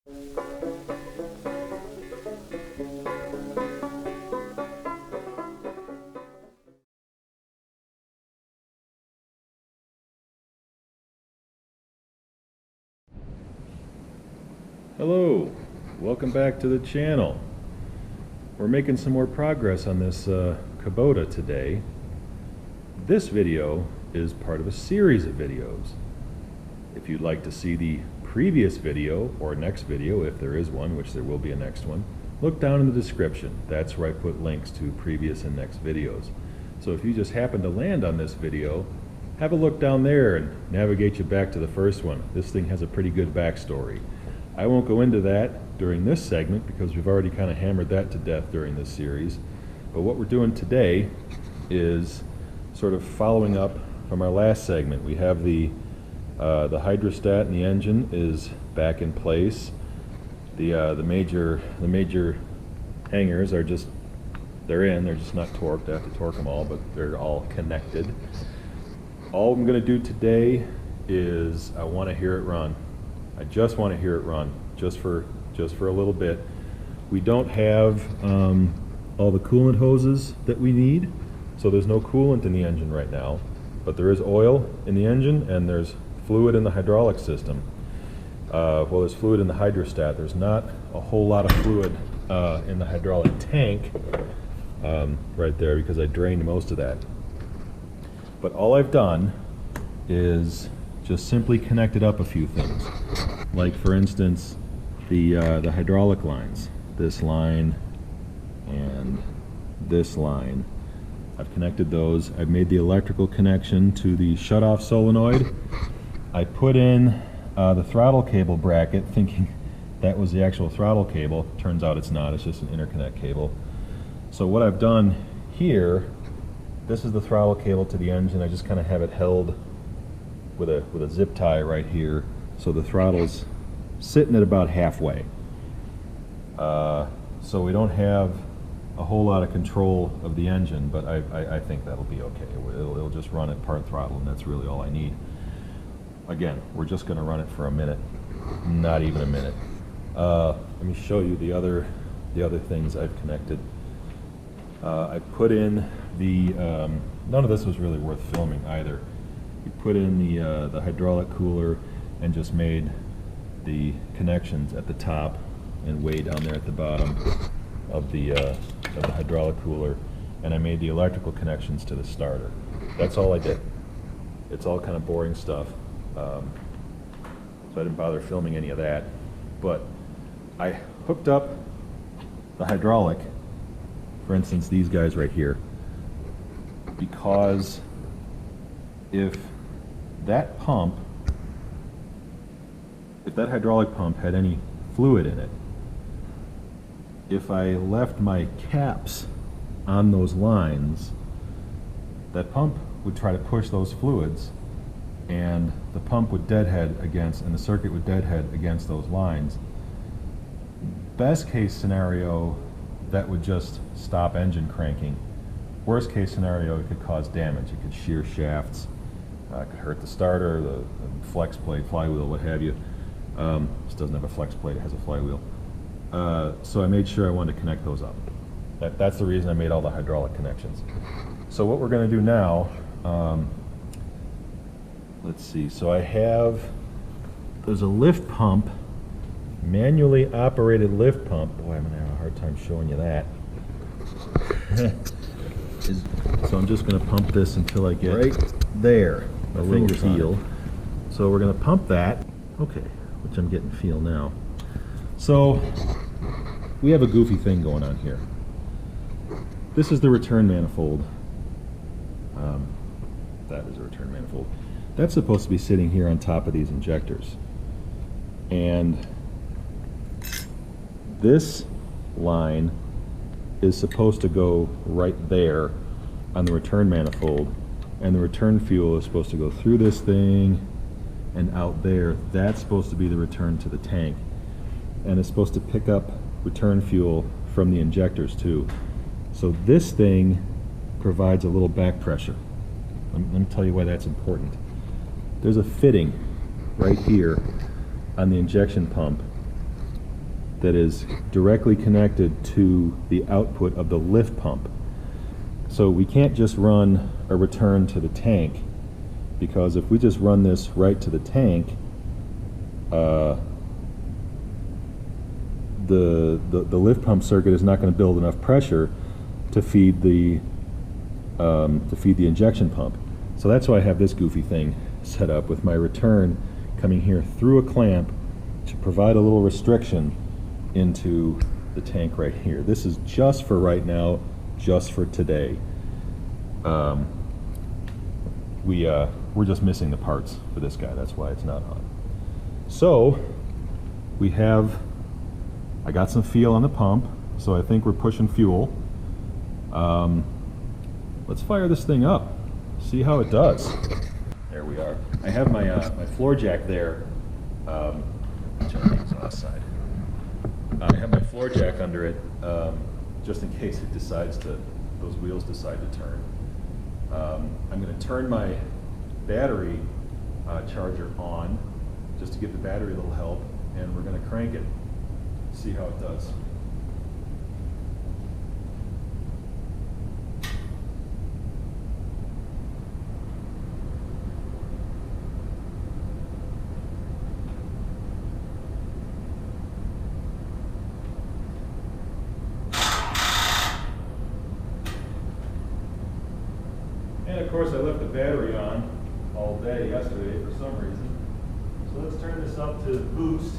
Hello, welcome back to the channel. We're making some more progress on this Kubota today. This video is part of a series of videos. If you'd like to see the previous video or next video, if there is one, which there will be a next one, look down in the description. That's where I put links to previous and next videos. So if you just happen to land on this video, have a look down there and navigate you back to the first one. This thing has a pretty good backstory. I won't go into that during this segment because we've already kind of hammered that to death during this series. But what we're doing today is sort of following up from our last segment. We have the hydrostat in the engine is back in place. The major hangers are just, they're just not torqued. I have to torque them all, but they're all connected. All I'm going to do today is I want to hear it run. I just want to hear it run, just for a little bit. We don't have all the coolant hoses that we need, so there's no coolant in the engine right now. But there is oil in the engine, and there's fluid in the hydraulic system. Well, there's fluid in the hydrostat. There's not a whole lot of fluid in the hydraulic tank right there because I drained most of that. But all I've done is just simply connected up a few things. Like for instance, the hydraulic lines. This line and this line. I've connected those. I've made the electrical connection to the shutoff solenoid. I put in the throttle cable bracket thinking that was the actual throttle cable. Turns out it's not, it's just an interconnect cable. So what I've done here, this is the throttle cable to the engine. I just kind of have it held with a zip tie right here, so the throttle's sitting at about halfway. So we don't have a whole lot of control of the engine, but I think that'll be okay. It'll just run at part throttle, and that's really all I need. Again, we're just going to run it for a minute, not even a minute. Let me show you the other things I've connected. I put in the none of this was really worth filming either. We put in the hydraulic cooler and just made the connections at the top and way down there at the bottom of the hydraulic cooler, and I made the electrical connections to the starter. That's all I did. It's all kind of boring stuff, so I didn't bother filming any of that. But I hooked up the hydraulic, for instance these guys right here, because if that hydraulic pump had any fluid in it, if I left my caps on those lines, that pump would try to push those fluids, and the pump would deadhead against, and the circuit would deadhead against those lines. Best case scenario, that would just stop engine cranking. Worst case scenario, it could cause damage. It could shear shafts, could hurt the starter, the flex plate, flywheel, what have you. This doesn't have a flex plate, it has a flywheel. So I made sure I wanted to connect those up. That's the reason I made all the hydraulic connections. So what we're going to do now, let's see, so there's a lift pump, manually operated lift pump. Boy, I'm going to have a hard time showing you that. So I'm just going to pump this until I get right there. My finger feel. So we're going to pump that. Okay, which I'm getting feel now. So we have a goofy thing going on here. This is the return manifold. That is a return manifold. That's supposed to be sitting here on top of these injectors. And this line is supposed to go right there on the return manifold, and the return fuel is supposed to go through this thing and out there. That's supposed to be the return to the tank, and it's supposed to pick up return fuel from the injectors too. So this thing provides a little back pressure. Let me tell you why that's important. There's a fitting right here on the injection pump that is directly connected to the output of the lift pump. So we can't just run a return to the tank, because if we just run this right to the tank, the lift pump circuit is not going to build enough pressure to feed the injection pump. So that's why I have this goofy thing set up with my return coming here through a clamp to provide a little restriction into the tank right here. This is just for right now, just for today. We're just missing the parts for this guy. That's why it's not on. So I got some feel on the pump, so I think we're pushing fuel. Let's fire this thing up, see how it does. There we are. I have my my floor jack there. Turn the exhaust side. I have my floor jack under it, just in case it decides to, those wheels decide to turn. I'm going to turn my battery charger on, just to give the battery a little help, and we're going to crank it, see how it does. And of course I left the battery on all day yesterday for some reason. So let's turn this up to boost.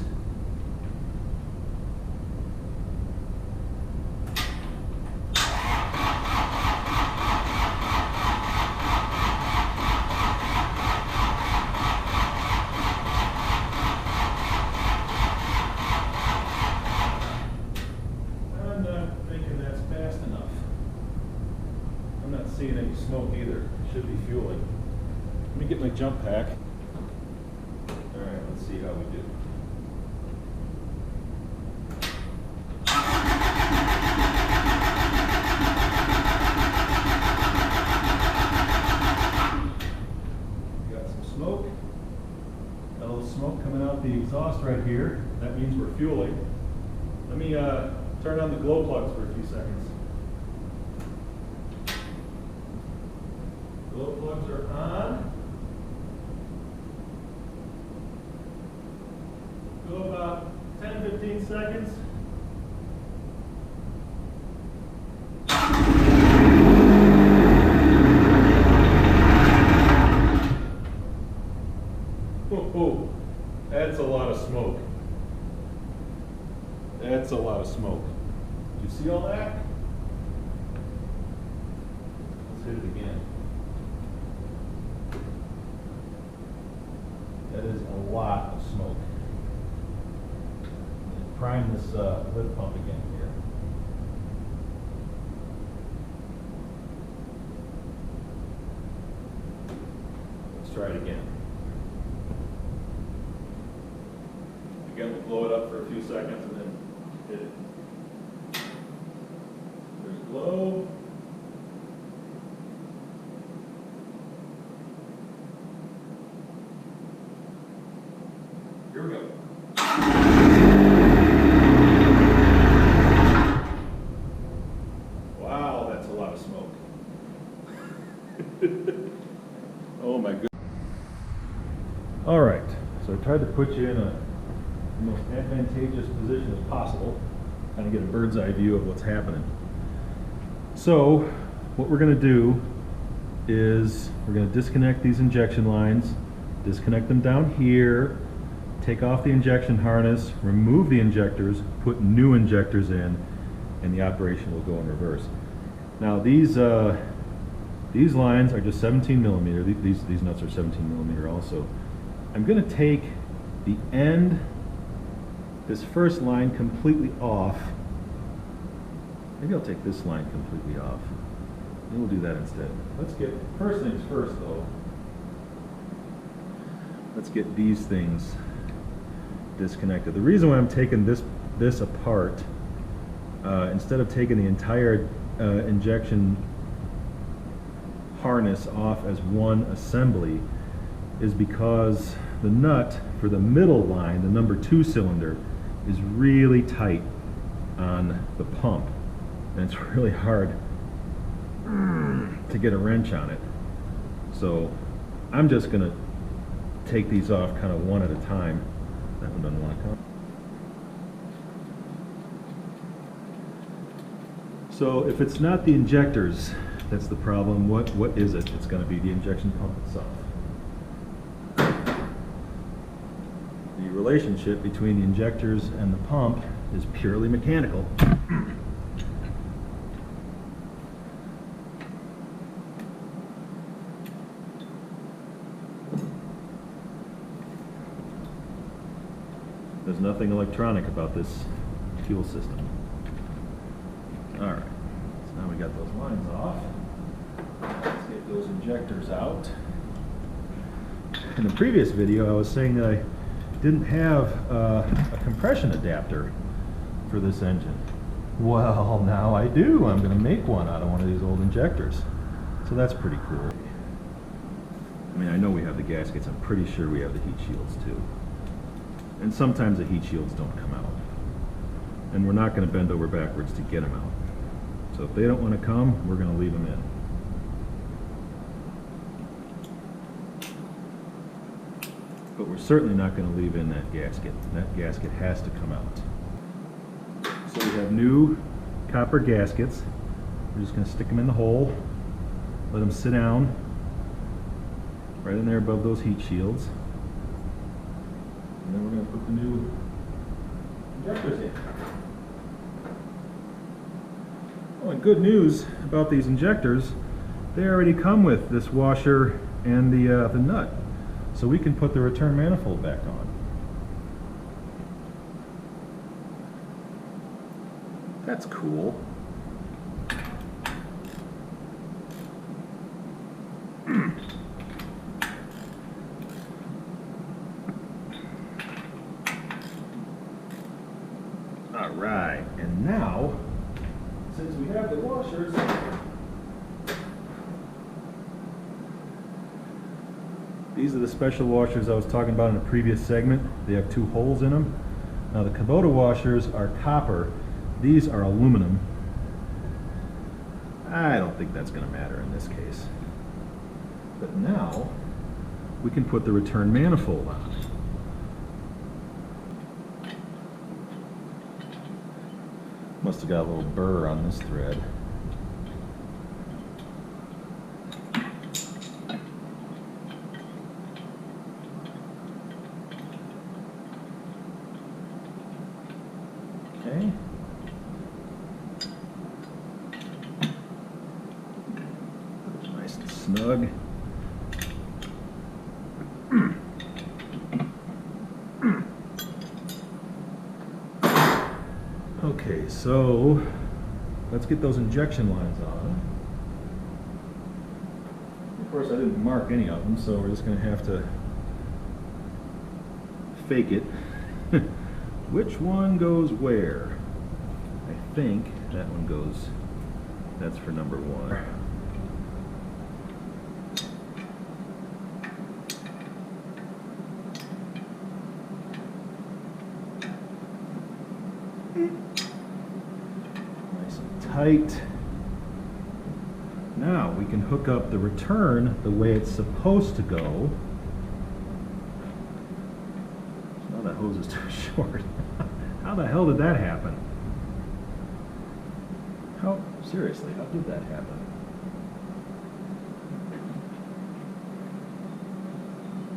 I'm not thinking that's fast enough. I'm not seeing any smoke either. It should be fueling. Let me get my jump pack. All right, let's see how we do. Got some smoke. Got a little smoke coming out the exhaust right here. That means we're fueling. Let me turn on the glow plugs for a few seconds. Glow plugs are on. Go about 10-15 seconds. Oh, that's a lot of smoke. That's a lot of smoke. Do you see all that? Let's hit it again. That is a lot of smoke. Prime this lift pump again here. Let's try it again. Again, we'll blow it up for a few seconds and then hit it. There's a glow. Here we go. Wow, that's a lot of smoke. Oh my goodness. All right, so I tried to put you in the most advantageous position as possible, kind of get a bird's eye view of what's happening. So what we're going to do is we're going to disconnect these injection lines, disconnect them down here, take off the injection harness, remove the injectors, put new injectors in, and the operation will go in reverse. Now these lines are just 17 millimeter. These nuts are 17 millimeter also. I'm going to take the end, this first line completely off. Maybe I'll take this line completely off. And we'll do that instead. Let's get, first things first though, let's get these things disconnected. The reason why I'm taking this apart, instead of taking the entire injection harness off as one assembly, is because the nut for the middle line, the number 2 cylinder, is really tight on the pump, and it's really hard to get a wrench on it. So I'm just going to take these off kind of one at a time. That one doesn't want to come. So if it's not the injectors that's the problem, what is it? It's going to be the injection pump itself. The relationship between the injectors and the pump is purely mechanical. There's nothing electronic about this fuel system. Alright, so now we got those lines off. Let's get those injectors out. In the previous video I was saying that I didn't have a compression adapter for this engine. Well, now I do. I'm going to make one out of one of these old injectors. So that's pretty cool. I mean, I know we have the gaskets. I'm pretty sure we have the heat shields too. And sometimes the heat shields don't come out. And we're not going to bend over backwards to get them out. So if they don't want to come, we're going to leave them in. But we're certainly not going to leave in that gasket. That gasket has to come out. So we have new copper gaskets. We're just going to stick them in the hole, let them sit down right in there above those heat shields. And then we're going to put the new injectors in. Oh, and good news about these injectors, they already come with this washer and the nut. So we can put the return manifold back on. That's cool. All right, and now, since we have the washers, these are the special washers I was talking about in the previous segment. They have 2 holes in them. Now the Kubota washers are copper. These are aluminum. I don't think that's going to matter in this case. But now we can put the return manifold on. Must have got a little burr on this thread. Okay. Nice and snug. Okay, so let's get those injection lines on. Of course, I didn't mark any of them, so we're just going to have to fake it. Which one goes where? I think that one goes, that's for number 1. Nice and tight. Now we can hook up the return the way it's supposed to go. Oh, that hose is too short. How the hell did that happen? Seriously, how did that happen?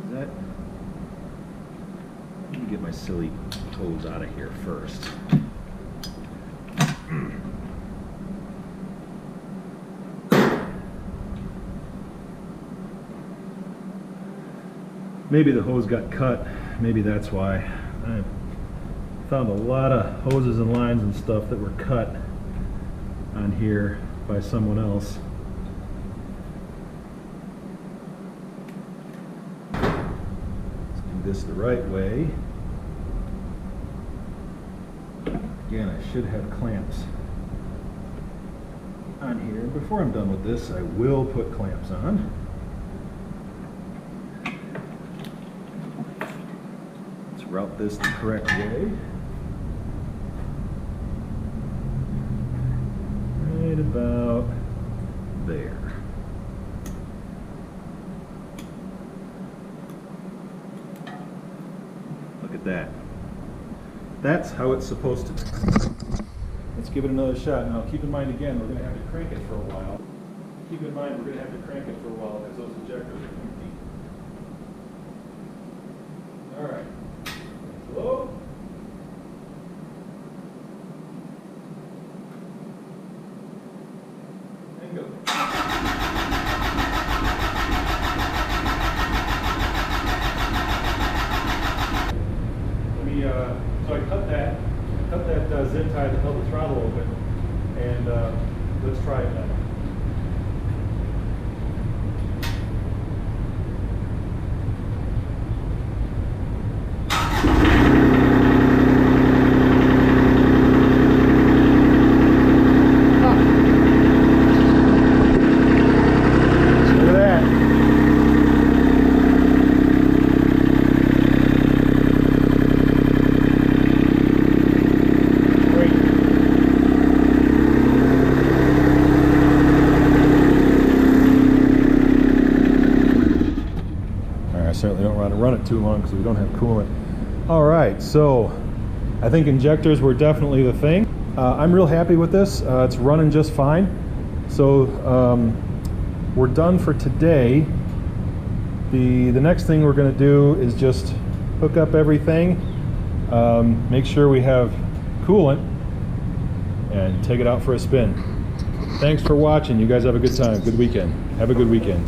Is that... Let me get my silly hose out of here first. Maybe the hose got cut. Maybe that's why. I found a lot of hoses and lines and stuff that were cut on here by someone else. Let's do this the right way. Again, I should have clamps on here. Before I'm done with this, I will put clamps on. Let's route this the correct way. That's how it's supposed to be. Let's give it another shot. Now keep in mind again, we're going to have to crank it for a while. Keep in mind we're going to have to crank it for a while because those injectors are empty. All right. Hello? And go. So I cut that zip tie that held the throttle open, and let's try it now. Certainly don't want to run it too long because we don't have coolant. All right, so I think injectors were definitely the thing. I'm real happy with this. It's running just fine. So we're done for today. The next thing we're going to do is just hook up everything, make sure we have coolant, and take it out for a spin. Thanks for watching. You guys have a good time. Good weekend. Have a good weekend.